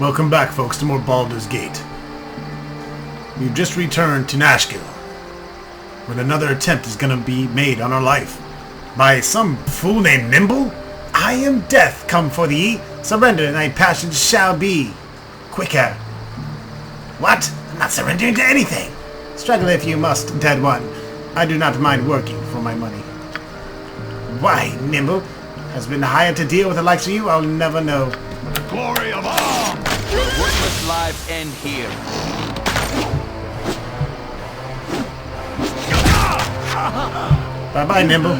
Welcome back, folks, to more Baldur's Gate. We've just returned to Nashkel, when another attempt is gonna be made on our life. By some fool named Nimbul? I am death come for thee. Surrender and thy passion shall be quicker. What? I'm not surrendering to anything. Struggle if you must, dead one. I do not mind working for my money. Why, Nimbul has been hired to deal with the likes of you? I'll never know. The glory of arms! Your worthless lives end here. Bye-bye, Nimbul.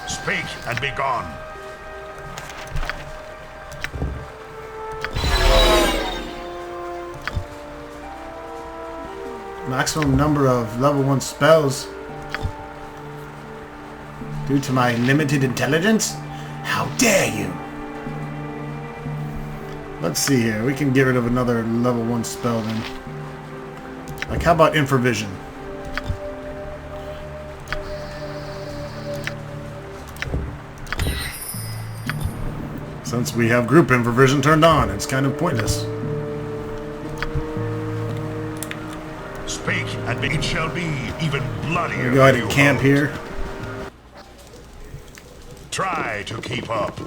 Speak and be gone. Maximum number of level 1 spells due to my limited intelligence? How dare you! Let's see here. We can get rid of another level 1 spell then. Like, how about Infravision? Since we have group Infravision turned on, it's kind of pointless. Speak, and it shall be even bloodier. We go ahead and camp here. Try to keep up.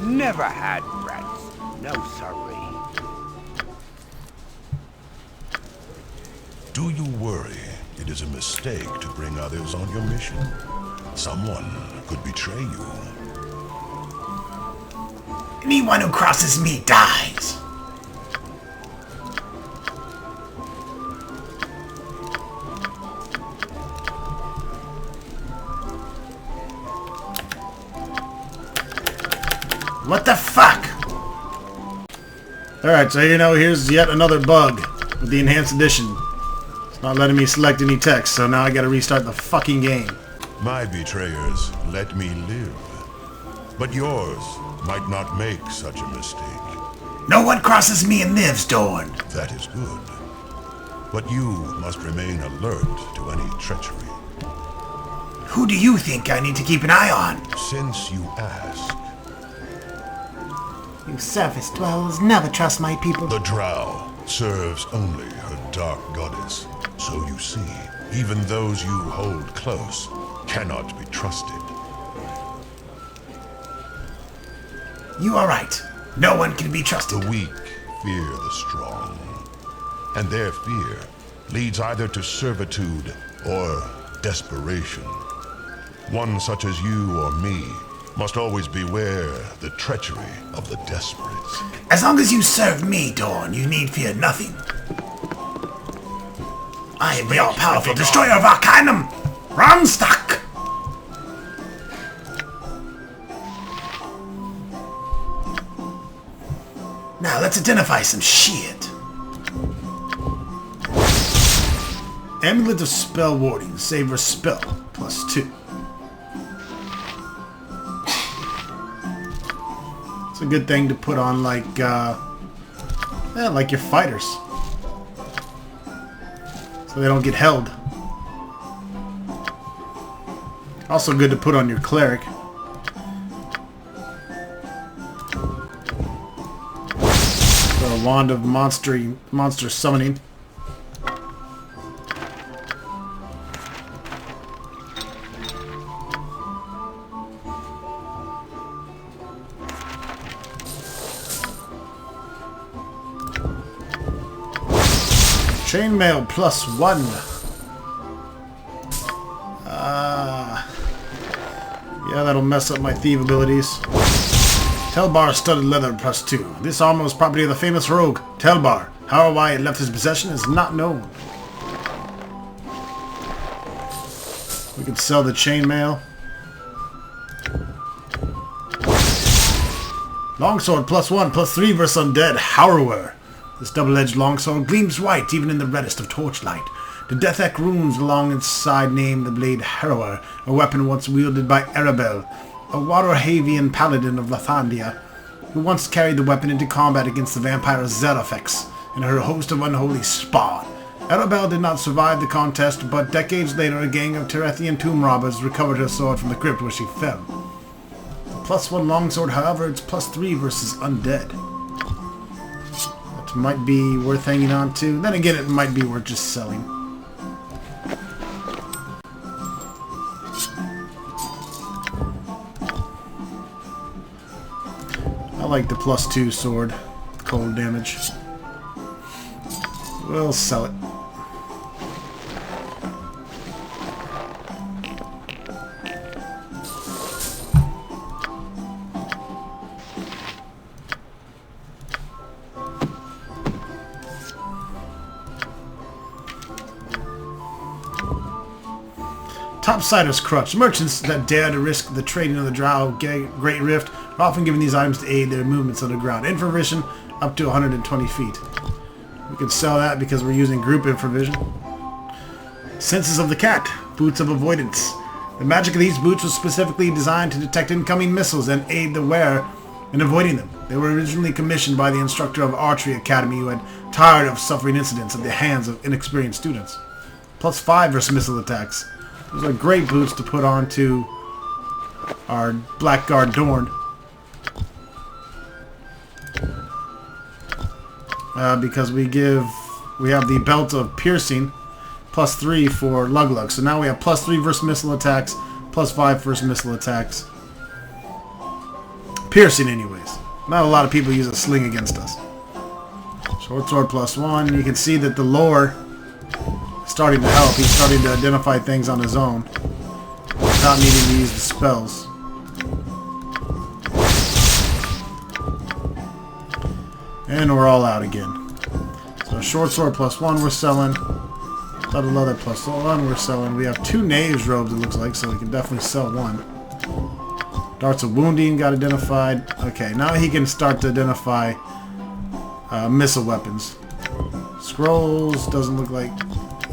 Never had rats. No sorry. Do you worry it is a mistake to bring others on your mission? Someone could betray you. Anyone who crosses me dies. What the fuck? Alright, so here's yet another bug with the enhanced edition. It's not letting me select any text, so now I gotta restart the fucking game. My betrayers let me live. But yours might not make such a mistake. No one crosses me and lives, Dorn. That is good. But you must remain alert to any treachery. Who do you think I need to keep an eye on? Since you ask, You surface dwellers never trust my people. the Drow serves only her dark goddess. So you see, even those you hold close cannot be trusted. You are right. No one can be trusted. The weak fear the strong, and their fear leads either to servitude or desperation. One such as you or me must always beware the treachery of the desperate. As long as you serve me, Dorn, you need fear nothing. I am the all-powerful destroyer of Arcanum, Ramstock! Now let's identify some shit. Amulet of Spell Warding, Savor Spell, +2. It's a good thing to put on like your fighters. So they don't get held. Also good to put on your cleric. So a wand of monster summoning. Chainmail +1. Yeah, that'll mess up my thief abilities. Telbar studded leather +2. This armor was property of the famous rogue, Telbar. However, why it left his possession is not known. We can sell the chainmail. Longsword +1, +3 versus undead, Harrower. This double-edged longsword gleams white even in the reddest of torchlight. The Death-Eck runes along its side name the blade Harrower, a weapon once wielded by Arabelle, a Waterhavian paladin of Lathandia, who once carried the weapon into combat against the vampire Zerafex and her host of unholy spawn. Edelbel did not survive the contest, but decades later a gang of Terethian tomb robbers recovered her sword from the crypt where she fell. The +1 longsword, however, it's +3 versus undead. That might be worth hanging on to. Then again, it might be worth just selling. I like the +2 sword, cold damage. We'll sell it. Topsiders Crutch. Merchants that dare to risk the trading of the Drow Great Rift are often given these items to aid their movements underground. Infravision up to 120 feet. We can sell that because we're using group infravision. Senses of the Cat. Boots of Avoidance. The magic of these boots was specifically designed to detect incoming missiles and aid the wearer in avoiding them. They were originally commissioned by the instructor of Archery Academy who had tired of suffering incidents at the hands of inexperienced students. +5 versus missile attacks. Those are great boots to put on to our Blackguard Dorn. Because we have the Belt of Piercing, +3 for Luglug. So now we have +3 versus missile attacks, +5 versus missile attacks. Piercing anyways. Not a lot of people use a sling against us. Short sword +1. You can see that the lore is starting to help. He's starting to identify things on his own without needing to use the spells. And we're all out again. So short sword +1 we're selling. Double leather +1 we're selling. We have 2 knaves robes it looks like, so we can definitely sell one. Darts of wounding got identified. Okay, now he can start to identify missile weapons. Scrolls doesn't look like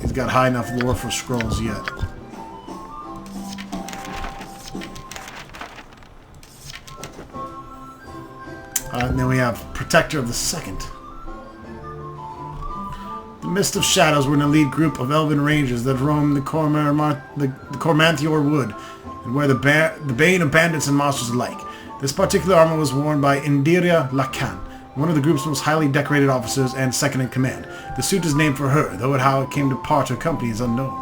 he's got high enough lore for scrolls yet. And then we have Protector of the Second. The Mist of Shadows were an elite group of elven rangers that roam the Cormanthior Wood, and were the bane of bandits and monsters alike. This particular armor was worn by Indira Lakan, one of the group's most highly decorated officers and second in command. The suit is named for her, though how it came to part her company is unknown.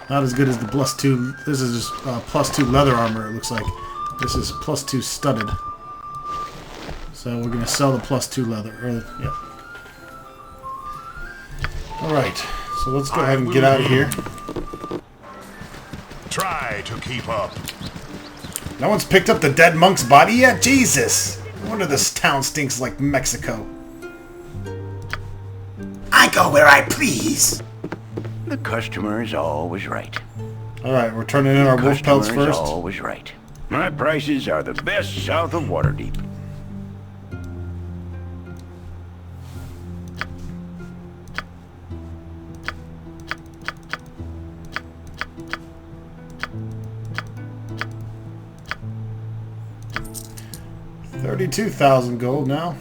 Not as good as the +2. This is just +2 leather armor, it looks like. This is +2 studded. So we're going to sell the +2 leather. Yeah. Alright, so let's go ahead and get out of here. Try to keep up. No one's picked up the dead monk's body yet? Jesus! No wonder this town stinks like Mexico. I go where I please. The customer is always right. Alright, we're turning in our wolf pelts Customer is first. always right. My prices are the best south of Waterdeep. $32,000 gold now.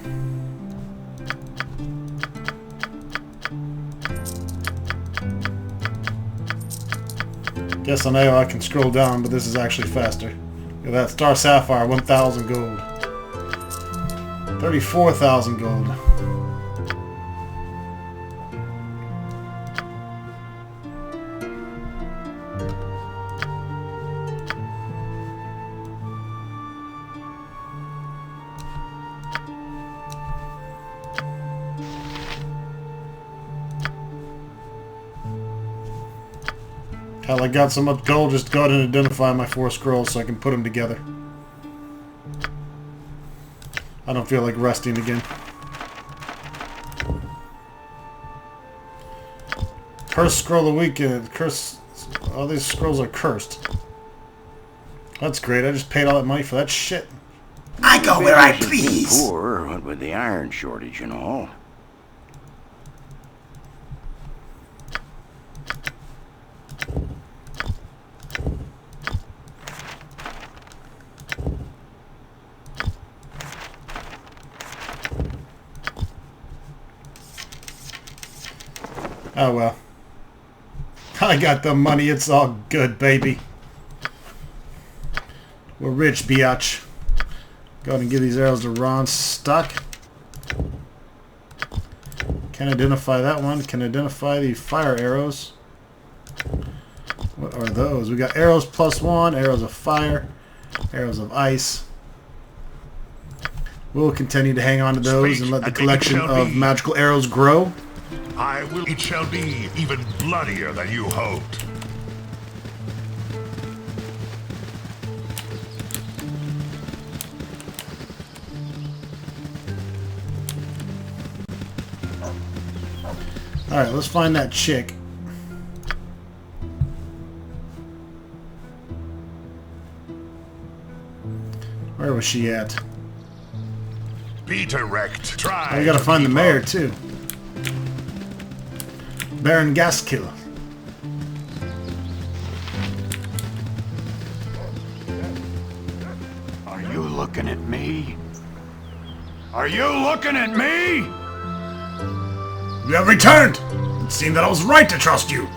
Guess I know I can scroll down, but this is actually faster. Look at that. Star Sapphire, 1,000 gold. 34,000 gold. Hell, I got so much gold, just go ahead and identify my 4 scrolls so I can put them together. I don't feel like resting again. Cursed scroll of the week. All these scrolls are cursed. That's great. I just paid all that money for that shit. I go where I please. Poor, what with the iron shortage and all. Oh well. I got the money. It's all good, baby. We're rich, biatch. Go ahead and give these arrows to Ron. Stuck. Can't identify that one. Can identify the fire arrows. What are those? We got arrows +1, arrows of fire, arrows of ice. We'll continue to hang on to those and let the collection of magical arrows grow. It shall be even bloodier than you hoped. Alright, let's find that chick. Where was she at? Be direct. Try. Oh, we gotta find the mayor too. Baron Gaskill. Are you looking at me? Are you looking at me? You have returned! It seemed that I was right to trust you.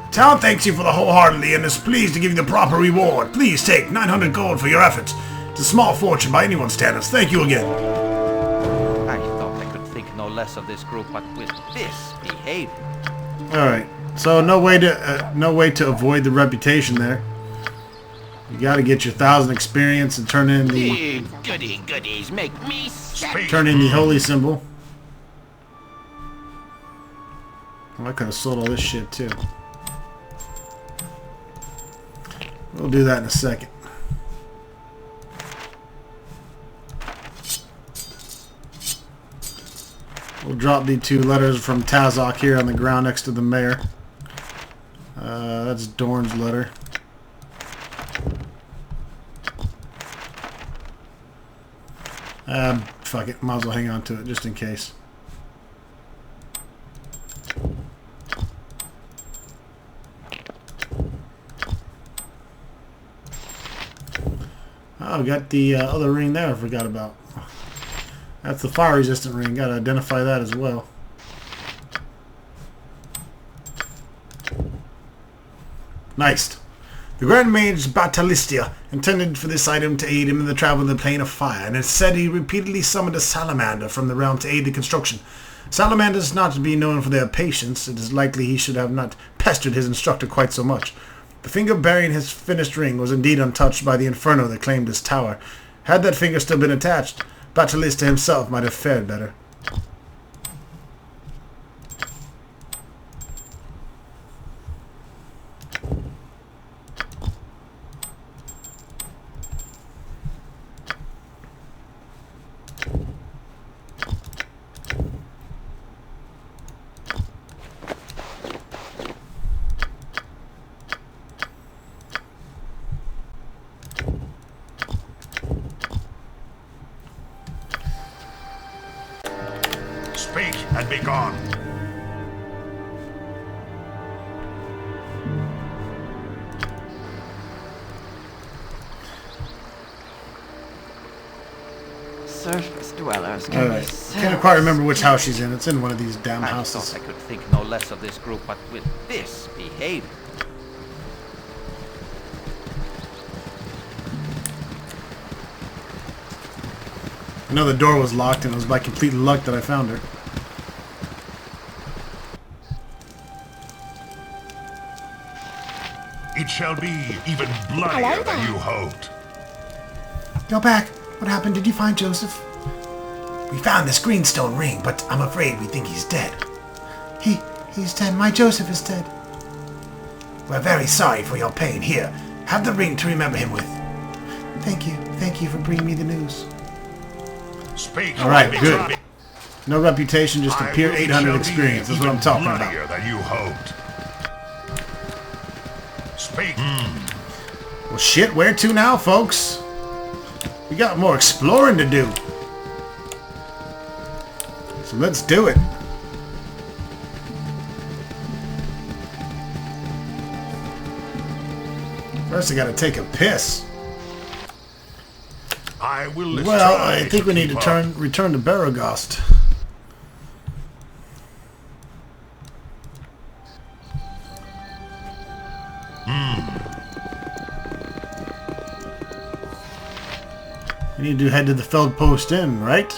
The town thanks you for the wholeheartedly and is pleased to give you the proper reward. Please take 900 gold for your efforts. It's a small fortune by anyone's standards. Thank you again. I thought I could think no less of this group, but with this behavior. Alright, so no way to avoid the reputation there. You gotta get your 1,000 experience and turn in the Goodies, make me sick. turn in the holy symbol. Oh, I could have sold all this shit too. We'll do that in a second. We'll drop the 2 letters from Tazok here on the ground next to the mayor. That's Dorn's letter. Fuck it. Might as well hang on to it just in case. Oh, we got the other ring there I forgot about. That's the fire resistant ring. Gotta identify that as well. Nice. The Grand Mage Batalistia intended for this item to aid him in the travel of the plane of fire, and it said he repeatedly summoned a salamander from the realm to aid the construction. Salamanders not to be known for their patience. It is likely he should have not pestered his instructor quite so much. The finger bearing his finished ring was indeed untouched by the inferno that claimed his tower. Had that finger still been attached, Batalista himself might have fared better. Speak and be gone. Surface dwellers. Alright. Can't quite remember which house she's in. It's in one of these damn I houses. thought I could think no less of this group, but with this behavior. I know the door was locked, and it was by complete luck that I found her. It shall be even bloodier than you hoped. Go back. What happened? Did you find Joseph? We found this greenstone ring, but I'm afraid we think he's dead. He's dead. My Joseph is dead. We're very sorry for your pain. Here, have the ring to remember him with. Thank you. Thank you for bringing me the news. Speak. Alright, and be good. gone. No reputation, just a pure It 800 shall be experience. That's what I'm even talking about. bloodier than you hoped. Speak. Well, shit, where to now, folks? We got more exploring to do. So let's do it. First, I gotta take a piss. I will Well, try I think we need to keep up. return to Baragost. We need to head to the Feldepost Inn, right?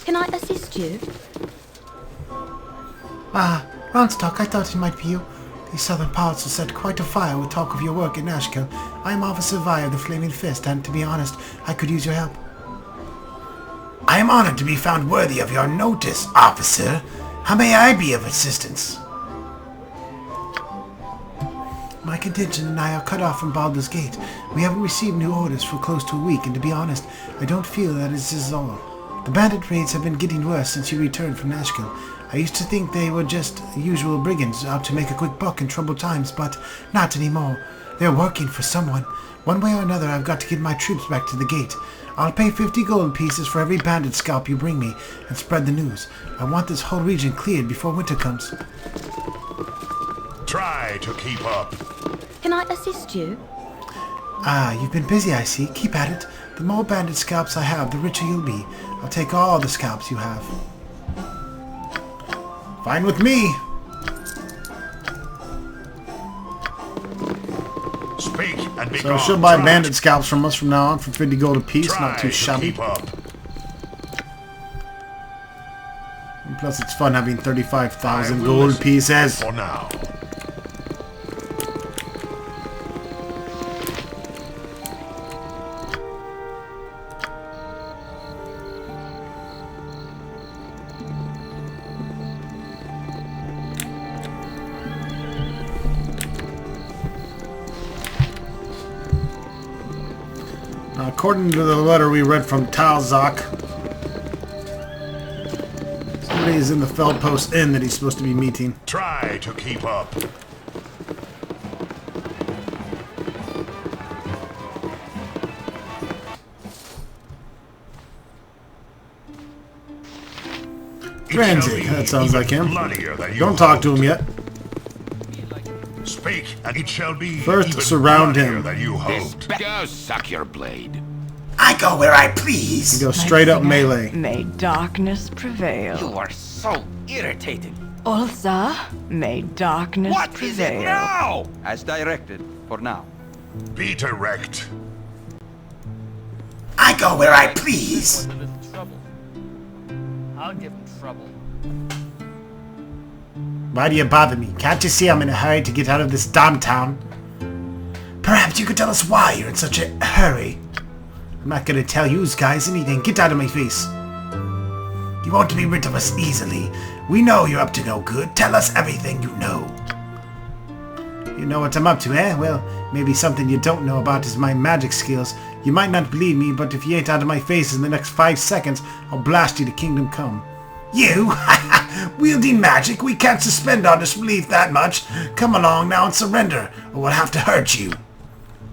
Can I assist you? Ah, Ronstock, I thought it might be you. These southern parts have set quite a fire with talk of your work in Nashkel. I am Officer Vi of the Flaming Fist, and to be honest, I could use your help. I am honored to be found worthy of your notice, officer. How may I be of assistance? My contingent and I are cut off from Baldur's Gate. We haven't received new orders for close to a week, and to be honest, I don't feel that this is all. The bandit raids have been getting worse since you returned from Nashkel. I used to think they were just usual brigands out to make a quick buck in troubled times, but not anymore. They're working for someone. One way or another, I've got to get my troops back to the gate. I'll pay 50 gold pieces for every bandit scalp you bring me, and spread the news. I want this whole region cleared before winter comes. Try to keep up. Can I assist you? Ah, you've been busy, I see. Keep at it. The more bandit scalps I have, the richer you'll be. I'll take all the scalps you have. Fine with me. Speak and be So gone. she'll buy Try bandit scalps from us from now on for 50 gold apiece. Try Not too to shabby. keep up. And plus, it's fun having 35,000 I will gold listen pieces. For now. According to the letter we read from Talzak, somebody is in the Feldepost Inn that he's supposed to be meeting. Try to keep up. Transit, that sounds like him. Bloodier than you Don't talk to hoped. him yet. Speak, and it shall be First, even surround bloodier him. Than you hoped. Go suck your blade. I go where I please. Go straight up melee. May darkness prevail. You are so irritating. Ulsa, may darkness What is it prevail. now? As directed, for now. Be direct. I go where I please. Trouble. I'll give him trouble. Why do you bother me? Can't you see I'm in a hurry to get out of this damn town? Perhaps you could tell us why you're in such a hurry. I'm not gonna tell you guys anything. Get out of my face. You won't be rid of us easily. We know you're up to no good. Tell us everything you know. You know what I'm up to, eh? Well, maybe something you don't know about is my magic skills. You might not believe me, but if you ain't out of my face in the next 5 seconds, I'll blast you to Kingdom Come. You? Wielding magic? We can't suspend our disbelief that much. Come along now and surrender, or we'll have to hurt you.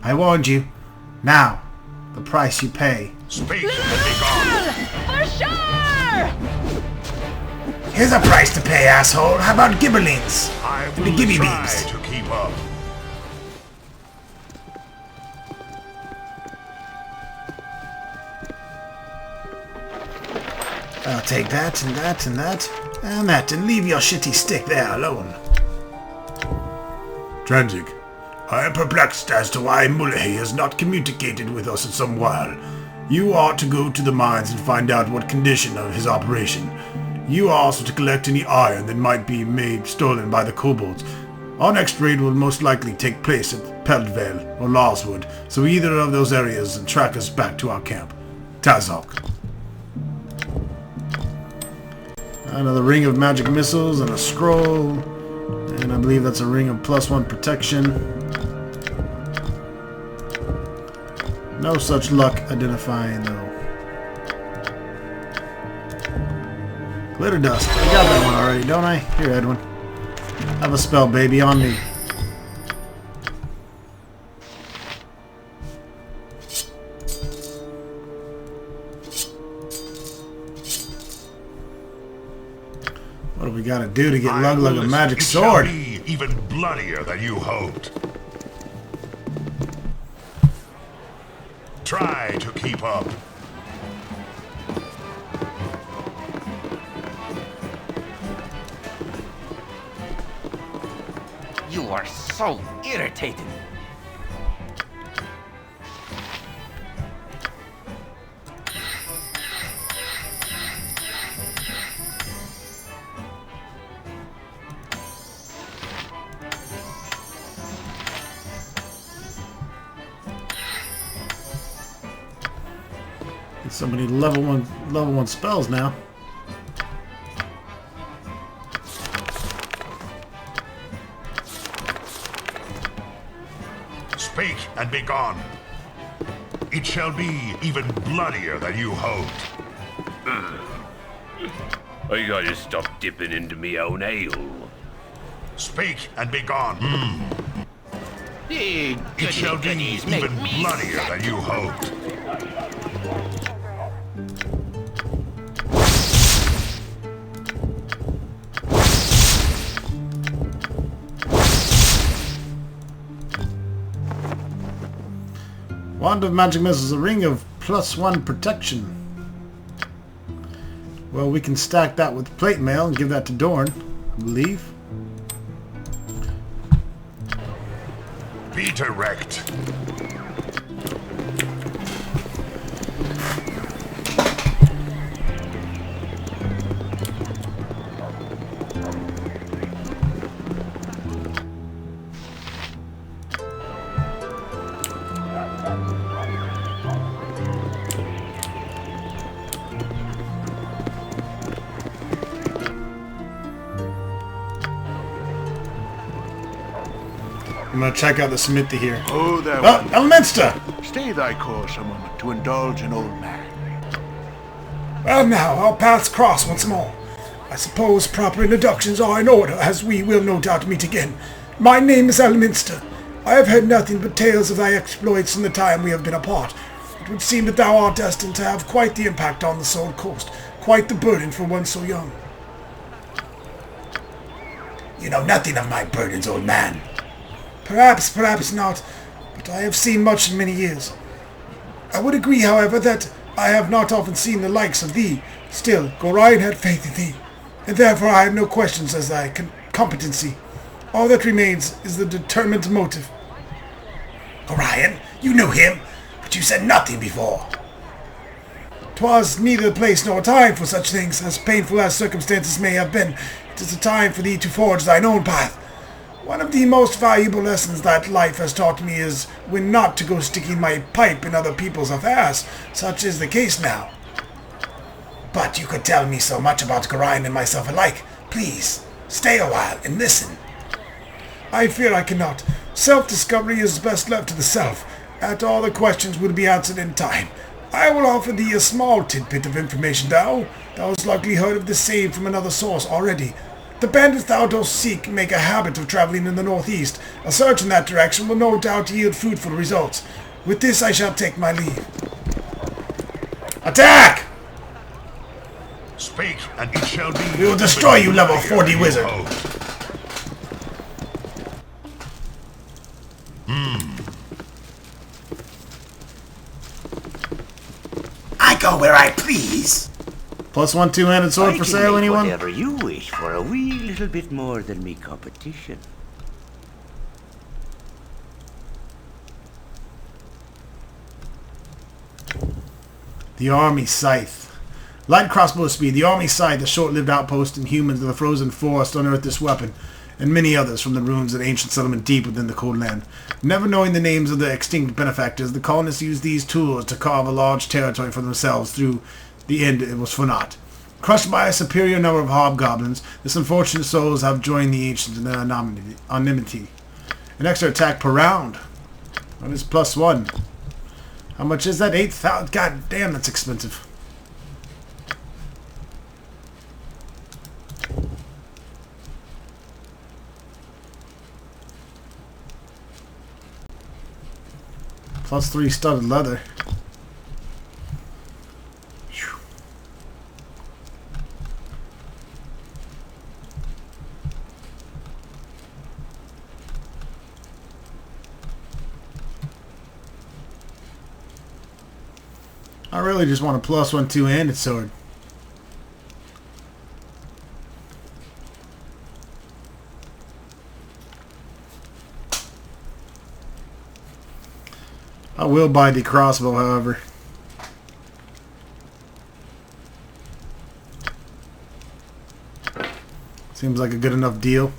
I warned you. Now, the price you pay. Speak and be gone. For sure! Here's a price to pay, asshole. How about gibberlings? I And the will gibby try beams. to keep up. I'll take that, and that, and that, and that, and leave your shitty stick there alone. Transic, I am perplexed as to why Mullehy has not communicated with us in some while. You ought to go to the mines and find out what condition of his operation. You are also to collect any iron that might be made stolen by the kobolds. Our next raid will most likely take place at Peldvale or Lawswood, so either of those areas and track us back to our camp. Tazok. Another ring of magic missiles and a scroll. And I believe that's a ring of +1 protection. No such luck identifying though. Glitter dust. I got that one already, don't I? Here, Edwin. Have a spell, baby, on me. What do we gotta do to get Luglug a magic sword? It shall be even bloodier than you hoped. try to keep up. You are so irritating. So many level one spells now. Speak and be gone. It shall be even bloodier than you hoped. I gotta stop dipping into me own ale. Speak and be gone. It It shall be even bloodier than you hoped. Wand of Magic Missiles, a ring of +1 protection. Well, we can stack that with plate mail and give that to Dorn, I believe. Be direct. I'm gonna check out the smithy here. Oh, there Oh, one. Elminster! Stay thy course a moment to indulge an old man. Well now, our paths cross once more. I suppose proper introductions are in order, as we will no doubt meet again. My name is Elminster. I have heard nothing but tales of thy exploits in the time we have been apart. It would seem that thou art destined to have quite the impact on the Soul Coast, quite the burden for one so young. You know nothing of my burdens, old man. Perhaps, perhaps not, but I have seen much in many years. I would agree, however, that I have not often seen the likes of thee. Still, Gorion had faith in thee, and therefore I have no questions as thy competency. All that remains is the determined motive. Orion, you knew him, but you said nothing before. 'Twas neither the place nor time for such things, as painful as circumstances may have been. It is a time for thee to forge thine own path. One of the most valuable lessons that life has taught me is when not to go sticking my pipe in other people's affairs. Such is the case now. But you could tell me so much about Gorion and myself alike. Please, stay a while and listen. I fear I cannot. Self-discovery is best left to the self, and all the questions will be answered in time. I will offer thee a small tidbit of information, thou hast likely heard of the same from another source already. The bandits thou dost seek make a habit of traveling in the northeast. A search in that direction will no doubt yield fruitful results. With this I shall take my leave. Attack! Speak, and it shall be. We will destroy you, level 40 wizard. I go where I please. +1 two-handed sword for sale, anyone? Whatever you wish for a wee little bit more than me competition. The Army Scythe. Light crossbow speed. The Army Scythe, a short-lived outpost in humans of the frozen forest, unearthed this weapon, and many others from the ruins of an ancient settlement deep within the cold land. Never knowing the names of the extinct benefactors, the colonists used these tools to carve a large territory for themselves. Through the end, it was for naught. Crushed by a superior number of hobgoblins, this unfortunate souls have joined the ancients in their anonymity. An extra attack per round. That is +1. How much is that? 8,000? God damn, that's expensive. +3 studded leather. Whew. I really just want a +1 two-handed sword. I will buy the crossbow, however. Seems like a good enough deal.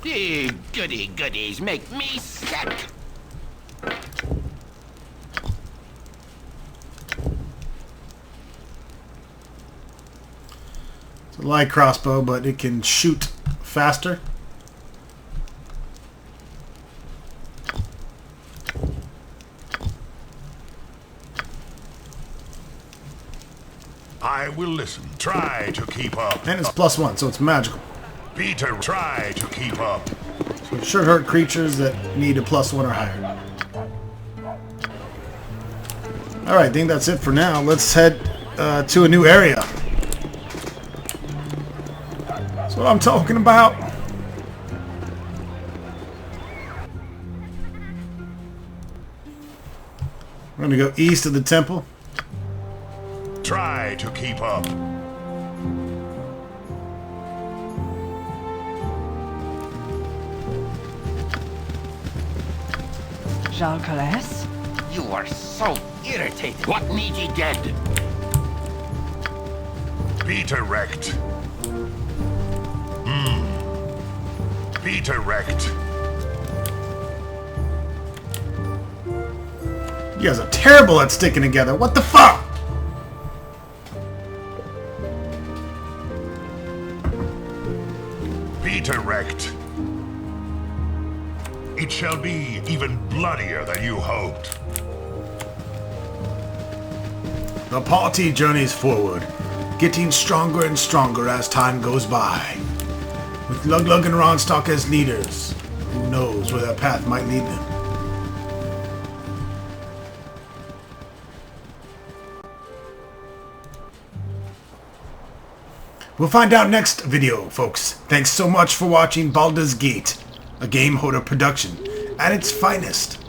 The goody goodies make me sick. It's a light crossbow, but it can shoot faster. I will listen. Try to keep up. And it's +1, so it's magical. Peter, try to keep up. So it should hurt creatures that need a +1 or higher. Alright, I think that's it for now. Let's head to a new area. That's what I'm talking about. We're going to go east of the temple. Try to keep up. Jalcales? You are so irritated. What need ye dead? Peter wrecked. Peter wrecked. You guys are terrible at sticking together. What the fuck? Peter wrecked. It shall be even bloodier than you hoped. The party journeys forward, getting stronger and stronger as time goes by. With Luglug and Ronstock as leaders, who knows where their path might lead them. We'll find out next video, folks. Thanks so much for watching Baldur's Gate, a Game Hoarder production, at its finest.